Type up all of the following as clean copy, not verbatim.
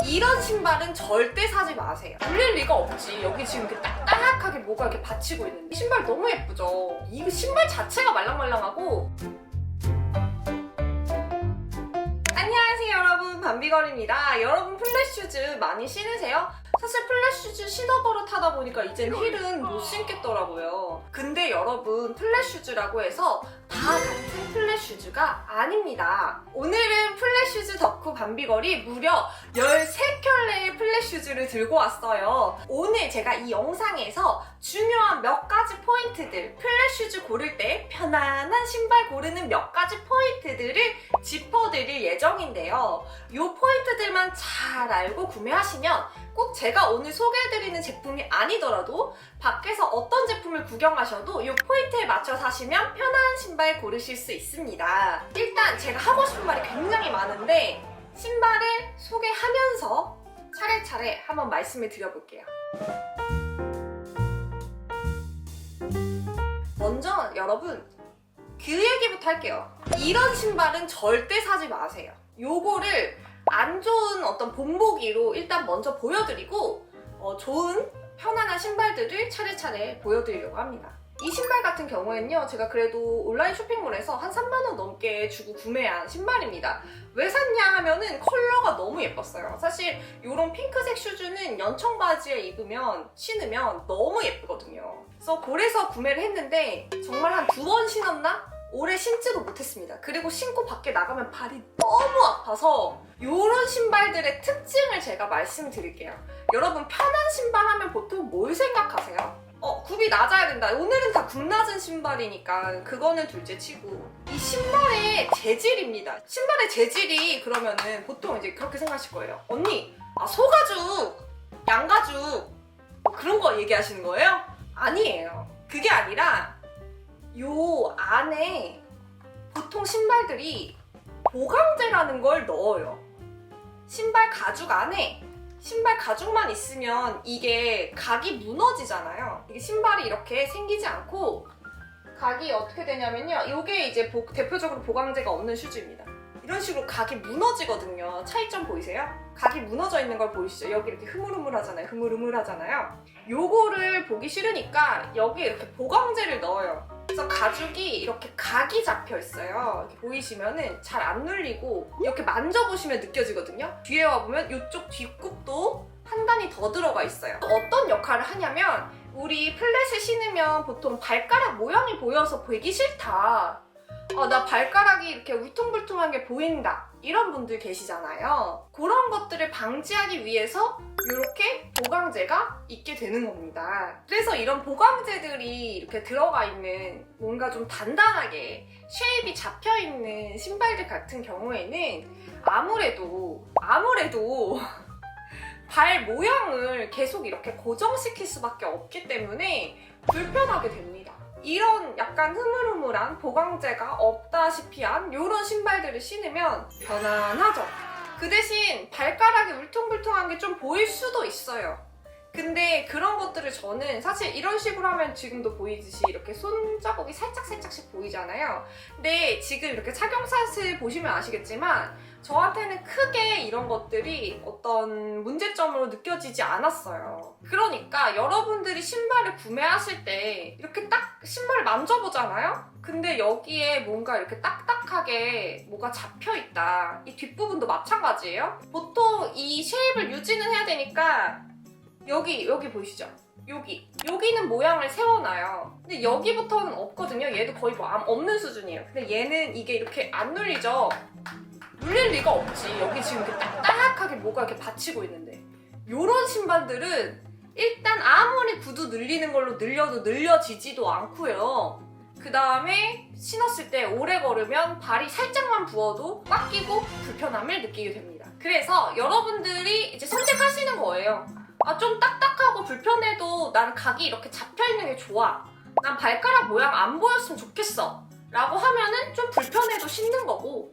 이런 신발은 절대 사지 마세요. 물릴 리가 없지. 여기 지금 이렇게 딱딱하게 뭐가 이렇게 받치고 있는데. 이 신발 너무 예쁘죠? 이 신발 자체가 말랑말랑하고. 안녕하세요 여러분, 밤비걸입니다. 여러분 플랫슈즈 많이 신으세요? 사실 플랫슈즈 신어버릇 하다 보니까 이젠 힐은 못 신겠더라고요. 근데 여러분, 플랫슈즈라고 해서 다 같은 플랫슈즈가 아닙니다. 오늘은 플랫슈즈 덕후 밤비걸이 무려 13켤레의 플랫슈즈를 들고 왔어요. 오늘 제가 이 영상에서 중요한 몇 가지 포인트들, 플랫슈즈 고를 때 편안한 신발 고르는 몇 가지 포인트들을 짚어드릴 예정인데요. 이 포인트들만 잘 알고 구매하시면 꼭 제가 오늘 소개해드리는 제품이 아니더라도 밖에서 어떤 제품을 구경하셔도 이 포인트에 맞춰 사시면 편한 신발 고르실 수 있습니다. 일단 제가 하고 싶은 말이 굉장히 많은데 신발을 소개하면서 차례차례 한번 말씀을 드려볼게요. 먼저 여러분, 그 얘기부터 할게요. 이런 신발은 절대 사지 마세요. 요거를 안 좋은 어떤 본보기로 일단 먼저 보여드리고 좋은 편안한 신발들을 차례차례 보여드리려고 합니다. 이 신발 같은 경우에는요, 제가 그래도 온라인 쇼핑몰에서 한 3만원 넘게 주고 구매한 신발입니다. 왜 샀냐 하면은 컬러가 너무 예뻤어요. 사실 이런 핑크색 슈즈는 연청 바지에 신으면 너무 예쁘거든요. 그래서 구매를 했는데 정말 한 2번 신었나? 오래 신지도 못했습니다. 그리고 신고 밖에 나가면 발이 너무 아파서 이런 신발들의 특징을 제가 말씀드릴게요. 여러분, 편한 신발 하면 보통 뭘 생각하세요? 굽이 낮아야 된다. 오늘은 다 굽 낮은 신발이니까 그거는 둘째 치고 이 신발의 재질입니다. 신발의 재질이 그러면은 보통 이제 그렇게 생각하실 거예요. 언니, 소가죽, 양가죽 그런 거 얘기하시는 거예요? 아니에요. 그게 아니라 요 안에 보통 신발들이 보강제라는 걸 넣어요. 신발 가죽 안에 신발 가죽만 있으면 이게 각이 무너지잖아요. 이게 신발이 이렇게 생기지 않고 각이 어떻게 되냐면요, 이게 이제 대표적으로 보강제가 없는 슈즈입니다. 이런 식으로 각이 무너지거든요. 차이점 보이세요? 각이 무너져 있는 걸 보이시죠? 여기 이렇게 흐물흐물하잖아요. 흐물흐물하잖아요. 요거를 보기 싫으니까 여기에 이렇게 보강제를 넣어요. 그래서 가죽이 이렇게 각이 잡혀 있어요. 이렇게 보이시면은 잘 안 눌리고 이렇게 만져보시면 느껴지거든요. 뒤에 와보면 이쪽 뒷굽도 한 단이 더 들어가 있어요. 어떤 역할을 하냐면, 우리 플랫을 신으면 보통 발가락 모양이 보여서 보기 싫다. 나 발가락이 이렇게 울퉁불퉁한 게 보인다. 이런 분들 계시잖아요. 그런 것들을 방지하기 위해서 이렇게 보강제가 있게 되는 겁니다. 그래서 이런 보강제들이 이렇게 들어가 있는 뭔가 좀 단단하게 쉐입이 잡혀있는 신발들 같은 경우에는 아무래도 발 모양을 계속 이렇게 고정시킬 수밖에 없기 때문에 불편하게 됩니다. 이런 약간 흐물흐물한 보강제가 없다시피 한 이런 신발들을 신으면 편안하죠. 그 대신 발가락이 울퉁불퉁한 게 좀 보일 수도 있어요. 근데 그런 것들을 저는 사실 이런 식으로 하면 지금도 보이듯이 이렇게 손자국이 살짝씩 보이잖아요. 근데 지금 이렇게 착용샷을 보시면 아시겠지만 저한테는 크게 이런 것들이 어떤 문제점으로 느껴지지 않았어요. 그러니까 여러분들이 신발을 구매하실 때 이렇게 딱 신발을 만져보잖아요? 근데 여기에 뭔가 이렇게 딱딱하게 뭐가 잡혀있다. 이 뒷부분도 마찬가지예요. 보통 이 쉐입을 유지는 해야 되니까 여기 보이시죠? 여기는 모양을 세워놔요. 근데 여기부터는 없거든요. 얘도 거의 뭐 없는 수준이에요. 근데 얘는 이게 이렇게 안 눌리죠? 눌릴 리가 없지. 여기 지금 이렇게 딱딱하게 뭐가 이렇게 받치고 있는데. 요런 신발들은 일단 아무리 구두 늘리는 걸로 늘려도 늘려지지도 않고요. 그 다음에 신었을 때 오래 걸으면 발이 살짝만 부어도 꽉 끼고 불편함을 느끼게 됩니다. 그래서 여러분들이 이제 선택하시는 거예요. 좀 딱딱하고 불편해도 난 각이 이렇게 잡혀있는 게 좋아. 난 발가락 모양 안 보였으면 좋겠어. 라고 하면은 좀 불편해도 신는 거고,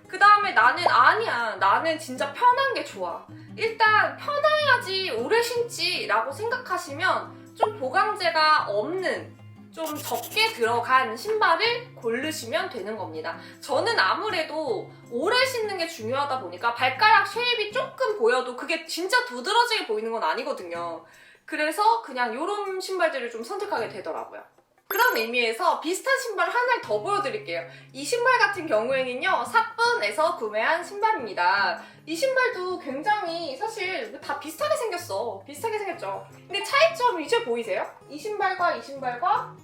그 다음에 나는 진짜 편한 게 좋아. 일단 편해야지 오래 신지 라고 생각하시면 좀 보강제가 없는 좀 적게 들어간 신발을 고르시면 되는 겁니다. 저는 아무래도 오래 신는 게 중요하다 보니까 발가락 쉐입이 조금 보여도 그게 진짜 두드러지게 보이는 건 아니거든요. 그래서 그냥 이런 신발들을 좀 선택하게 되더라고요. 그런 의미에서 비슷한 신발 하나를 더 보여드릴게요. 이 신발 같은 경우에는요, 사뿐에서 구매한 신발입니다. 이 신발도 굉장히 사실 다 비슷하게 생겼어. 비슷하게 생겼죠. 근데 차이점 이제 보이세요? 이 신발과 이 신발과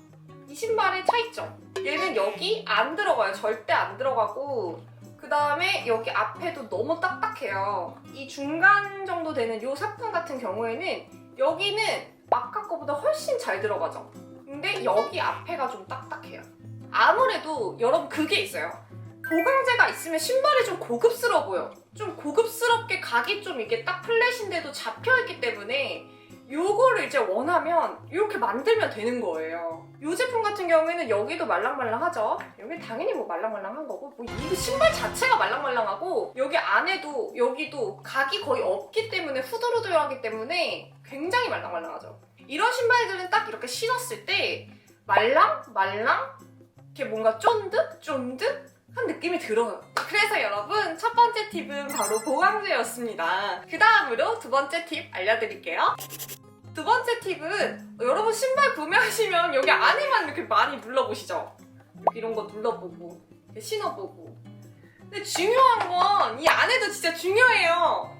이 신발의 차이점. 얘는 여기 안 들어가요. 절대 안 들어가고, 그 다음에 여기 앞에도 너무 딱딱해요. 이 중간 정도 되는 이 사뿐 같은 경우에는 여기는 아까 거보다 훨씬 잘 들어가죠. 근데 여기 앞에가 좀 딱딱해요. 아무래도 여러분 그게 있어요. 보강재가 있으면 신발이 좀 고급스러워 보여. 좀 고급스럽게 각이 좀 이게 딱 플랫인데도 잡혀있기 때문에 요거를 이제 원하면 이렇게 만들면 되는 거예요. 이 제품 같은 경우에는 여기도 말랑말랑하죠. 여기 당연히 뭐 말랑말랑한 거고, 뭐 이 신발 자체가 말랑말랑하고, 여기 안에도 여기도 각이 거의 없기 때문에 후들후들하기 때문에 굉장히 말랑말랑하죠. 이런 신발들은 딱 이렇게 신었을 때 말랑 이렇게 뭔가 쫀득한 느낌이 들어요. 그래서 여러분, 첫 번째 팁은 바로 보강재였습니다. 그 다음으로 두 번째 팁 알려드릴게요. 두 번째 팁은 여러분 신발 구매하시면 여기 안에만 이렇게 많이 눌러보시죠. 이런 거 눌러보고 신어보고. 근데 중요한 건 이 안에도 진짜 중요해요.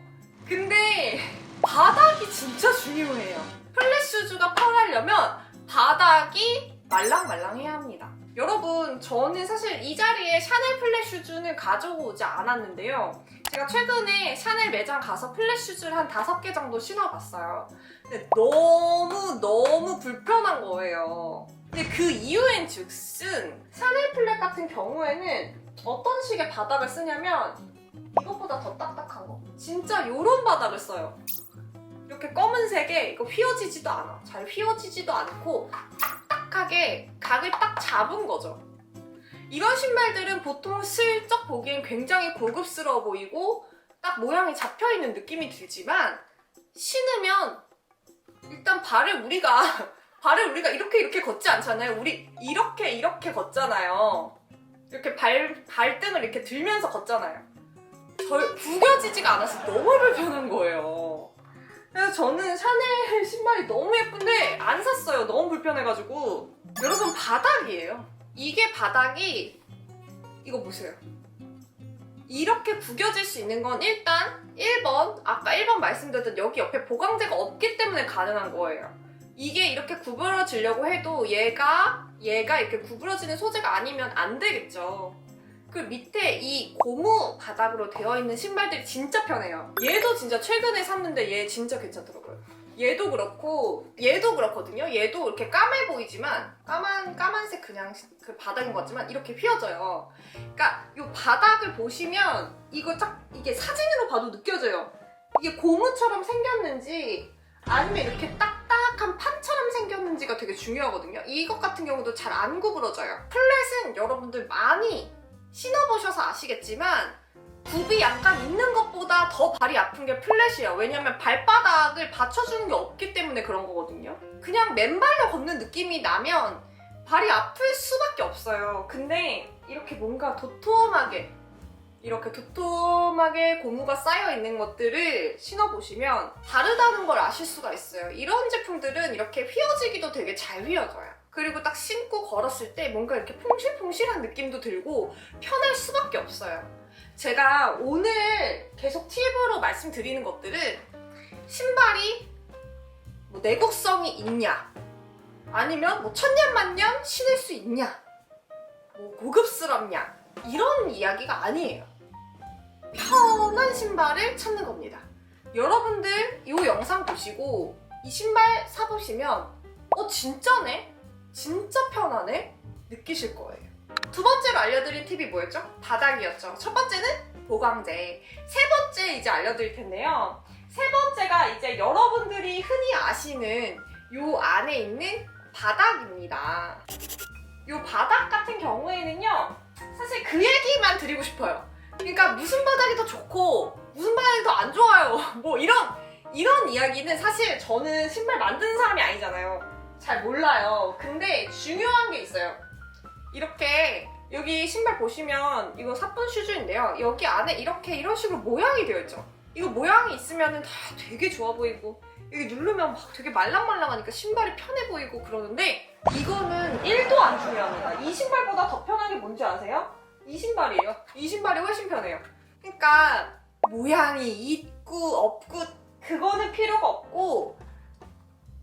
근데 바닥이 진짜 중요해요. 플랫 슈즈가 편하려면 바닥이 말랑말랑해야 합니다. 여러분, 저는 사실 이 자리에 샤넬 플랫 슈즈는 가져오지 않았는데요. 제가 최근에 샤넬 매장 가서 플랫 슈즈를 한 5개 정도 신어봤어요. 근데 너무 불편한 거예요. 근데 그 이유엔 즉슨 샤넬 플랫 같은 경우에는 어떤 식의 바닥을 쓰냐면 이것보다 더 딱딱한 거. 진짜 요런 바닥을 써요. 이렇게 검은색에 이거 휘어지지도 않아. 잘 휘어지지도 않고 딱딱하게 각을 딱 잡은 거죠. 이런 신발들은 보통 슬쩍 보기엔 굉장히 고급스러워 보이고 딱 모양이 잡혀있는 느낌이 들지만 신으면 일단 발을 우리가 이렇게 걷지 않잖아요. 우리 이렇게 걷잖아요. 이렇게 발등을 이렇게 들면서 걷잖아요. 구겨지지가 않아서 너무 불편한 거예요. 그래서 저는 샤넬 신발이 너무 예쁜데 안 샀어요. 너무 불편해가지고. 여러분, 바닥이에요. 이게 바닥이, 이거 보세요. 이렇게 구겨질 수 있는 건 일단 1번, 아까 1번 말씀드렸던 여기 옆에 보강재가 없기 때문에 가능한 거예요. 이게 이렇게 구부러지려고 해도 얘가 이렇게 구부러지는 소재가 아니면 안 되겠죠. 그 밑에 이 고무 바닥으로 되어 있는 신발들이 진짜 편해요. 얘도 진짜 최근에 샀는데 얘 진짜 괜찮더라고요. 얘도 그렇고 얘도 그렇거든요. 얘도 이렇게 까매 보이지만 까만색 그냥 그 바닥인 것 같지만 이렇게 휘어져요. 그러니까 이 바닥을 보시면 이게 사진으로 봐도 느껴져요. 이게 고무처럼 생겼는지 아니면 이렇게 딱딱한 판처럼 생겼는지가 되게 중요하거든요. 이것 같은 경우도 잘 안 구부러져요. 플랫은 여러분들 많이 신어보셔서 아시겠지만 굽이 약간 있는 것보다 더 발이 아픈 게 플랫이에요. 왜냐면 발바닥을 받쳐주는 게 없기 때문에 그런 거거든요. 그냥 맨발로 걷는 느낌이 나면 발이 아플 수밖에 없어요. 근데 이렇게 뭔가 도톰하게 고무가 쌓여있는 것들을 신어보시면 다르다는 걸 아실 수가 있어요. 이런 제품들은 이렇게 휘어지기도 되게 잘 휘어져요. 그리고 딱 신고 걸었을 때 뭔가 이렇게 퐁실퐁실한 느낌도 들고 편할 수밖에 없어요. 제가 오늘 계속 팁으로 말씀드리는 것들은 신발이 뭐 내구성이 있냐, 아니면 뭐 천년만년 신을 수 있냐, 뭐 고급스럽냐, 이런 이야기가 아니에요. 편한 신발을 찾는 겁니다. 여러분들 이 영상 보시고 이 신발 사보시면 진짜네? 진짜 편하네? 느끼실 거예요. 두 번째로 알려드릴 팁이 뭐였죠? 바닥이었죠. 첫 번째는 보강재. 세 번째 이제 알려드릴 텐데요. 세 번째가 이제 여러분들이 흔히 아시는 요 안에 있는 바닥입니다. 요 바닥 같은 경우에는요, 사실 그 얘기만 드리고 싶어요. 그러니까 무슨 바닥이 더 좋고 무슨 바닥이 더 안 좋아요. 뭐 이런 이야기는 사실 저는 신발 만드는 사람이 아니잖아요. 잘 몰라요. 근데 중요한 게 있어요. 이렇게 여기 신발 보시면 이거 사뿐 슈즈인데요. 여기 안에 이렇게 이런 식으로 모양이 되어 있죠. 이거 모양이 있으면 다 되게 좋아 보이고 여기 누르면 막 되게 말랑말랑하니까 신발이 편해 보이고 그러는데 이거는 1도 안 중요합니다. 이 신발보다 더 편한 게 뭔지 아세요? 이 신발이에요. 이 신발이 훨씬 편해요. 그러니까 모양이 있고 없고 그거는 필요가 없고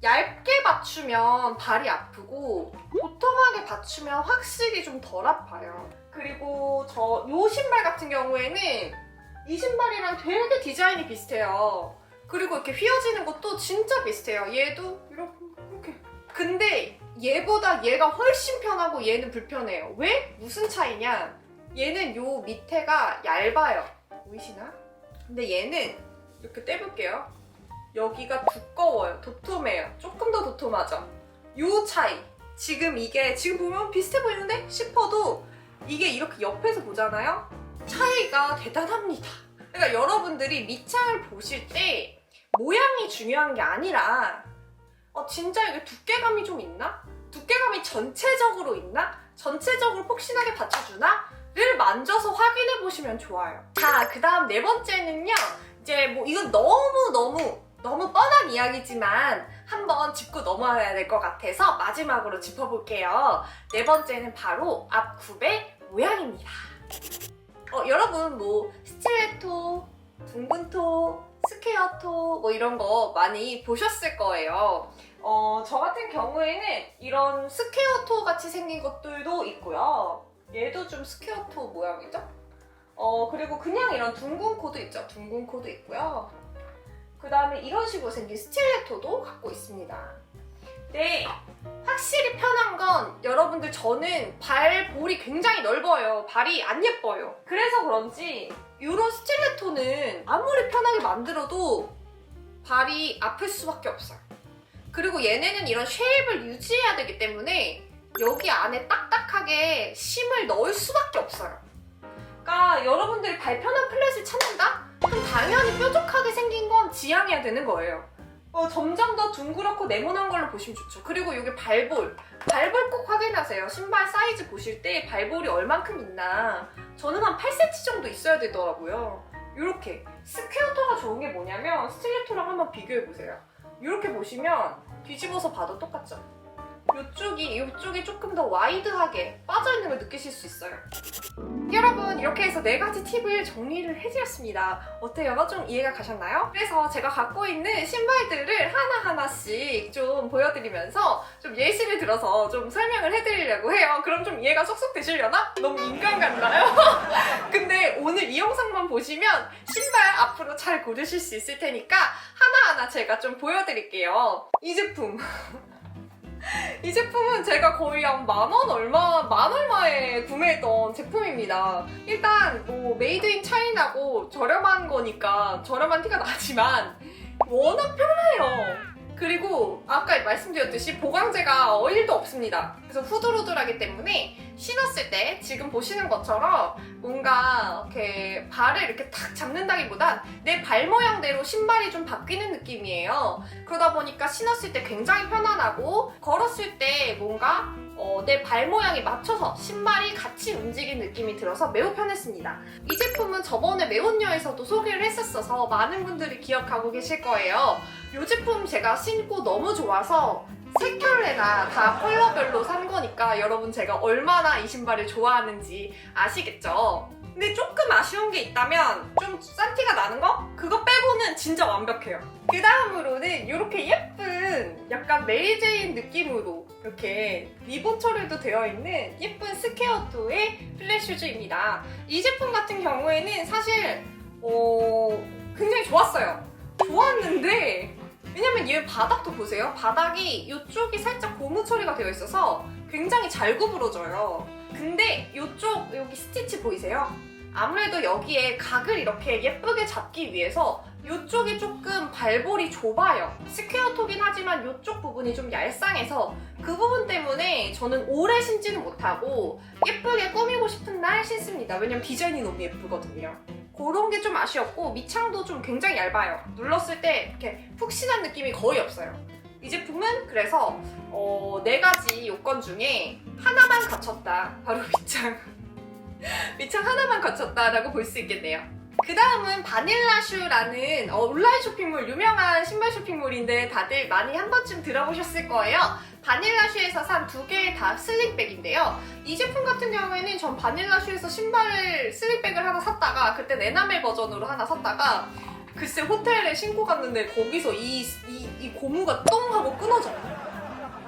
얇게 받추면 발이 아프고 도톰하게 받추면 확실히 좀 덜 아파요. 그리고 요 신발 같은 경우에는 이 신발이랑 되게 디자인이 비슷해요. 그리고 이렇게 휘어지는 것도 진짜 비슷해요. 얘도 이렇게. 근데 얘보다 얘가 훨씬 편하고 얘는 불편해요. 왜? 무슨 차이냐? 얘는 요 밑에가 얇아요. 보이시나? 근데 얘는 이렇게 떼볼게요. 여기가 두꺼워요. 도톰해요. 조금 더 도톰하죠? 요 차이. 지금 보면 비슷해 보이는데 싶어도 이게 이렇게 옆에서 보잖아요? 차이가 대단합니다. 그러니까 여러분들이 밑창을 보실 때 모양이 중요한 게 아니라 진짜 이게 두께감이 좀 있나? 두께감이 전체적으로 있나? 전체적으로 폭신하게 받쳐주나? 를 만져서 확인해 보시면 좋아요. 자, 그 다음 네 번째는요. 이제 뭐 이건 너무 뻔한 이야기지만 한번 짚고 넘어가야 될 것 같아서 마지막으로 짚어볼게요. 네 번째는 바로 앞굽의 모양입니다. 여러분 뭐 스틸레토, 둥근토, 스퀘어토 뭐 이런 거 많이 보셨을 거예요. 저 같은 경우에는 이런 스퀘어토 같이 생긴 것들도 있고요. 얘도 좀 스퀘어토 모양이죠? 그리고 그냥 이런 둥근 코도 있죠. 둥근 코도 있고요. 그 다음에 이런 식으로 생긴 스틸레토도 갖고 있습니다. 네, 확실히 편한 건 여러분들 저는 발볼이 굉장히 넓어요. 발이 안 예뻐요. 그래서 그런지 이런 스틸레토는 아무리 편하게 만들어도 발이 아플 수밖에 없어요. 그리고 얘네는 이런 쉐입을 유지해야 되기 때문에 여기 안에 딱딱하게 심을 넣을 수밖에 없어요. 그러니까 여러분들이 발 편한 플랫을 찾는다? 그럼 당연히 뾰족하게 생긴 건 지향해야 되는 거예요. 점점 더 둥그렇고 네모난 걸로 보시면 좋죠. 그리고 이게 발볼 꼭 확인하세요. 신발 사이즈 보실 때 발볼이 얼만큼 있나. 저는 한 8cm 정도 있어야 되더라고요. 이렇게 스퀘어토가 좋은 게 뭐냐면 스틸레토랑 한번 비교해보세요. 이렇게 보시면 뒤집어서 봐도 똑같죠? 이쪽이 조금 더 와이드하게 빠져있는 걸 느끼실 수 있어요. 여러분, 이렇게 해서 4가지 팁을 정리를 해드렸습니다. 어때요? 좀 이해가 가셨나요? 그래서 제가 갖고 있는 신발들을 하나하나씩 좀 보여드리면서 좀 예시를 들어서 좀 설명을 해드리려고 해요. 그럼 좀 이해가 쏙쏙 되시려나? 너무 인간 같나요? 근데 오늘 이 영상만 보시면 신발 앞으로 잘 고르실 수 있을 테니까 하나하나 제가 좀 보여드릴게요. 이 제품. 이 제품은 제가 거의 한 만 얼마에 구매했던 제품입니다. 일단 뭐 메이드 인 차이나고 저렴한 거니까 저렴한 티가 나지만 워낙 편해요. 그리고 아까 말씀드렸듯이 보강재가 1도 없습니다. 그래서 후들후들하기 때문에 신었을 때 지금 보시는 것처럼 뭔가 이렇게 발을 이렇게 탁 잡는다기보단 내 발 모양대로 신발이 좀 바뀌는 느낌이에요. 그러다 보니까 신었을 때 굉장히 편안하고 걸었을 때 뭔가 내 발 모양에 맞춰서 신발이 같이 움직이는 느낌이 들어서 매우 편했습니다. 이 제품은 저번에 매운녀에서도 소개를 했었어서 많은 분들이 기억하고 계실 거예요. 이 제품 제가 신고 너무 좋아서 3켤레나 다 컬러별로 산 거니까 여러분 제가 얼마나 이 신발을 좋아하는지 아시겠죠? 근데 조금 아쉬운 게 있다면 좀 싼 티가 나는 거? 그거 빼고는 진짜 완벽해요. 그 다음으로는 이렇게 예쁜 약간 메리제인 느낌으로 이렇게 리본 처리도 되어 있는 예쁜 스퀘어토의 플랫 슈즈입니다. 이 제품 같은 경우에는 사실 굉장히 좋았어요. 좋았는데 왜냐면 얘 바닥도 보세요. 바닥이 이쪽이 살짝 고무 처리가 되어 있어서 굉장히 잘 구부러져요. 근데 이쪽 여기 스티치 보이세요? 아무래도 여기에 각을 이렇게 예쁘게 잡기 위해서 이쪽이 조금 발볼이 좁아요. 스퀘어토긴 하지만 이쪽 부분이 좀 얄쌍해서 그 부분 때문에 저는 오래 신지는 못하고 예쁘게 꾸미고 싶은 날 신습니다. 왜냐면 디자인이 너무 예쁘거든요. 그런 게 좀 아쉬웠고 밑창도 좀 굉장히 얇아요. 눌렀을 때 이렇게 푹신한 느낌이 거의 없어요. 이 제품은 그래서 4가지 요건 중에 하나만 갖췄다. 바로 밑창. 밑창 하나만 갖췄다라고 볼 수 있겠네요. 그 다음은 바닐라슈라는 온라인 쇼핑몰, 유명한 신발 쇼핑몰인데 다들 많이 한 번쯤 들어보셨을 거예요. 바닐라슈에서 산 2개의 다 슬링백인데요. 이 제품 같은 경우에는 전 바닐라슈에서 슬링백을 하나 샀다가, 그때 에나멜 버전으로 하나 샀다가, 글쎄 호텔에 신고 갔는데 거기서 이 고무가 똥 하고 끊어져요.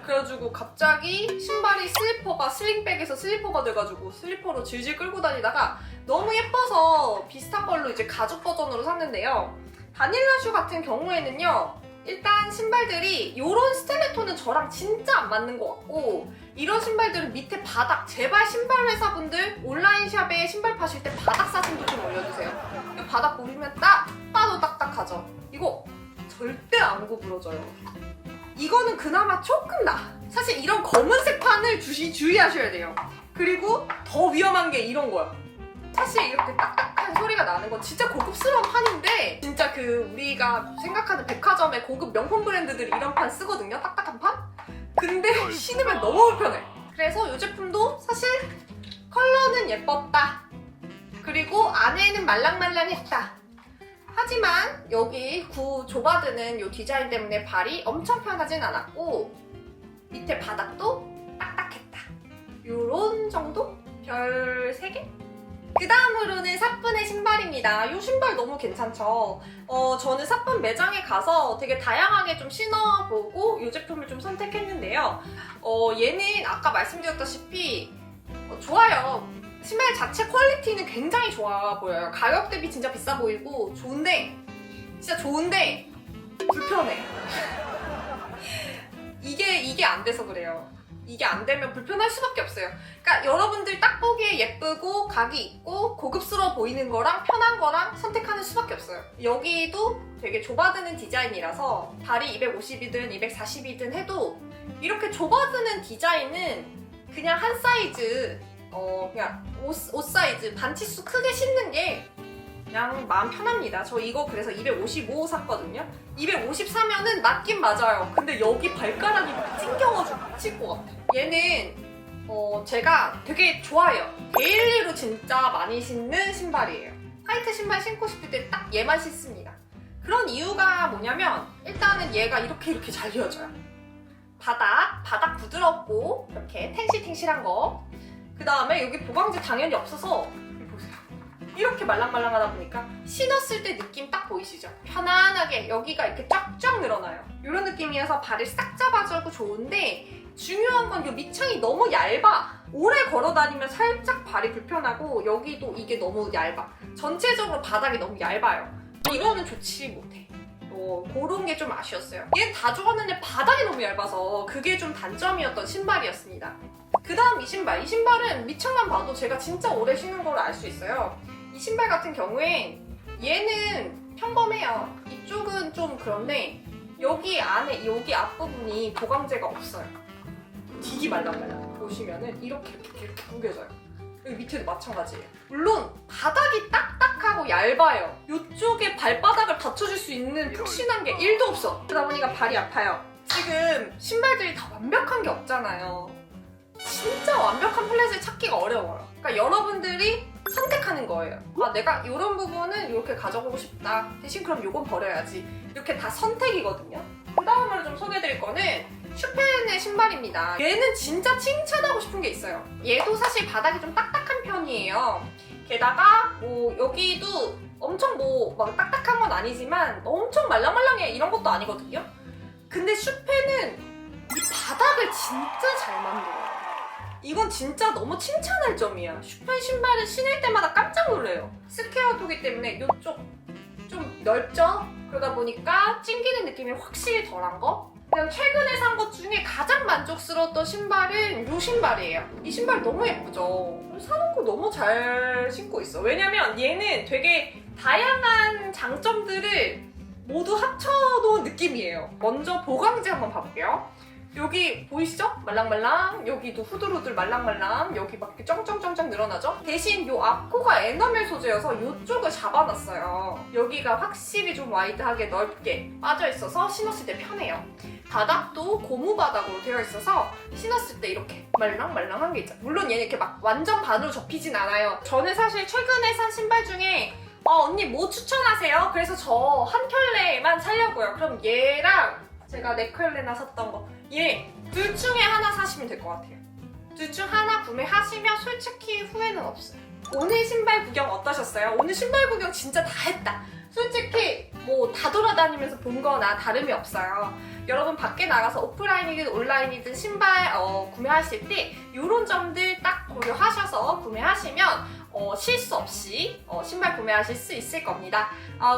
그래가지고 갑자기 신발이 슬리퍼가 슬링백에서 슬리퍼가 돼가지고 슬리퍼로 질질 끌고 다니다가 너무 예뻐서 비슷한 걸로 이제 가죽 버전으로 샀는데요. 바닐라슈 같은 경우에는요, 일단 신발들이 이런 스틸레토는 저랑 진짜 안 맞는 것 같고, 이런 신발들은 밑에 바닥, 제발 신발 회사분들 온라인샵에 신발 파실 때 바닥 사진도 좀 올려주세요. 이 바닥 보시면 딱 봐도 딱딱하죠. 이거 절대 안 구부러져요. 이거는 그나마 조금 사실 이런 검은색 판을 주의하셔야 돼요. 그리고 더 위험한 게 이런 거야. 사실 이렇게 딱딱한 소리가 나는 건 진짜 고급스러운 판인데, 진짜 우리가 생각하는 백화점의 고급 명품 브랜드들이 이런 판 쓰거든요. 딱딱한 판? 근데 신으면 너무 불편해. 그래서 이 제품도 사실 컬러는 예뻤다. 그리고 안에는 말랑말랑했다. 하지만 여기 좁아드는 이 디자인 때문에 발이 엄청 편하진 않았고, 밑에 바닥도 딱딱했다. 요런 정도? 별 3개? 그 다음으로는 사뿐의 신발입니다. 이 신발 너무 괜찮죠? 저는 사뿐 매장에 가서 되게 다양하게 좀 신어보고 이 제품을 좀 선택했는데요. 얘는 아까 말씀드렸다시피 좋아요. 신발 자체 퀄리티는 굉장히 좋아 보여요. 가격 대비 진짜 비싸 보이고 진짜 좋은데 불편해. 이게 안 돼서 그래요. 이게 안 되면 불편할 수밖에 없어요. 그러니까 여러분들 딱 보기에 예쁘고 각이 있고 고급스러워 보이는 거랑 편한 거랑 선택하는 수밖에 없어요. 여기도 되게 좁아드는 디자인이라서 발이 250이든 240이든 해도 이렇게 좁아드는 디자인은 그냥 한 사이즈 그냥 옷 사이즈 반치수 크게 신는 게 그냥 마음 편합니다. 저 이거 그래서 255 샀거든요. 250 사면은 맞긴 맞아요. 근데 여기 발가락이 찡겨가지고 미칠 것 같아. 얘는 제가 되게 좋아해요. 데일리로 진짜 많이 신는 신발이에요. 화이트 신발 신고 싶을 때 딱 얘만 신습니다. 그런 이유가 뭐냐면 일단은 얘가 이렇게 잘 이어져요. 바닥 부드럽고 이렇게 탱실탱실한 거. 그 다음에 여기 보강제 당연히 없어서 보세요. 이렇게 말랑말랑하다 보니까 신었을 때 느낌 딱 보이시죠? 편안하게 여기가 이렇게 쫙쫙 늘어나요. 이런 느낌이어서 발을 싹 잡아주고 좋은데, 중요한 건 이 밑창이 너무 얇아. 오래 걸어다니면 살짝 발이 불편하고 여기도 이게 너무 얇아. 전체적으로 바닥이 너무 얇아요. 이거는 좋지 못해. 그런 게 좀 아쉬웠어요. 얘는 다 좋았는데 바닥이 너무 얇아서 그게 좀 단점이었던 신발이었습니다. 그 다음 이 신발은 밑창만 봐도 제가 진짜 오래 신은 걸 알 수 있어요. 이 신발 같은 경우엔 얘는 평범해요. 이쪽은 좀 그런데 여기 안에 여기 앞부분이 보강제가 없어요. 되게 말랑말랑. 보시면은 이렇게 구겨져요. 여기 밑에도 마찬가지예요. 물론 바닥이 딱딱하고 얇아요. 이쪽에 발바닥을 받쳐줄 수 있는 푹신한 게 1도 없어. 그러다 보니까 발이 아파요. 지금 신발들이 다 완벽한 게 없잖아요. 진짜 완벽한 플랫을 찾기가 어려워요. 그러니까 여러분들이 선택하는 거예요. 내가 이런 부분은 이렇게 가져가고 싶다. 대신 그럼 이건 버려야지. 이렇게 다 선택이거든요. 그 다음으로 좀 소개해드릴 거는 슈펜의 신발입니다. 얘는 진짜 칭찬하고 싶은 게 있어요. 얘도 사실 바닥이 좀 딱딱한 편이에요. 게다가 여기도 엄청 막 딱딱한 건 아니지만 엄청 말랑말랑해 이런 것도 아니거든요. 근데 슈펜은 이 바닥을 진짜 잘 만들어요. 이건 진짜 너무 칭찬할 점이야. 슈펜 신발을 신을 때마다 깜짝 놀래요. 스퀘어도기 때문에 이쪽 좀 넓죠? 그러다 보니까 찡기는 느낌이 확실히 덜한 거? 그냥 최근에 산 것 중에 가장 만족스러웠던 신발은 이 신발이에요. 이 신발 너무 예쁘죠? 사놓고 너무 잘 신고 있어. 왜냐면 얘는 되게 다양한 장점들을 모두 합쳐놓은 느낌이에요. 먼저 보강제 한번 봐볼게요. 여기 보이시죠? 말랑말랑. 여기도 후들후들 말랑말랑. 여기 막 이렇게 쩡쩡쩡쩡 늘어나죠? 대신 요 앞코가 에너멜 소재여서 요쪽을 잡아놨어요. 여기가 확실히 좀 와이드하게 넓게 빠져있어서 신었을 때 편해요. 바닥도 고무 바닥으로 되어 있어서 신었을 때 이렇게 말랑말랑한 게 있죠. 물론 얘는 이렇게 막 완전 반으로 접히진 않아요. 저는 사실 최근에 산 신발 중에 언니 뭐 추천하세요? 그래서 저 한 켤레만 사려고요. 그럼 얘랑 제가 네 켤레나 샀던 거, 얘 둘 중에 하나 사시면 될 것 같아요. 둘 중 하나 구매하시면 솔직히 후회는 없어요. 오늘 신발 구경 어떠셨어요? 오늘 신발 구경 진짜 다 했다. 솔직히 뭐 다 돌아다니면서 본 거나 다름이 없어요. 여러분 밖에 나가서 오프라인이든 온라인이든 신발 구매하실 때 이런 점들 딱 고려하셔서 구매하시면 실수 없이 신발 구매하실 수 있을 겁니다.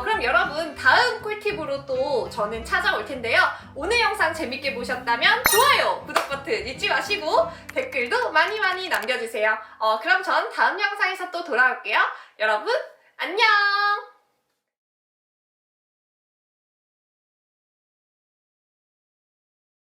그럼 여러분 다음 꿀팁으로 또 저는 찾아올 텐데요. 오늘 영상 재밌게 보셨다면 좋아요, 구독 버튼 잊지 마시고 댓글도 많이 남겨주세요. 그럼 전 다음 영상에서 또 돌아올게요. 여러분 안녕!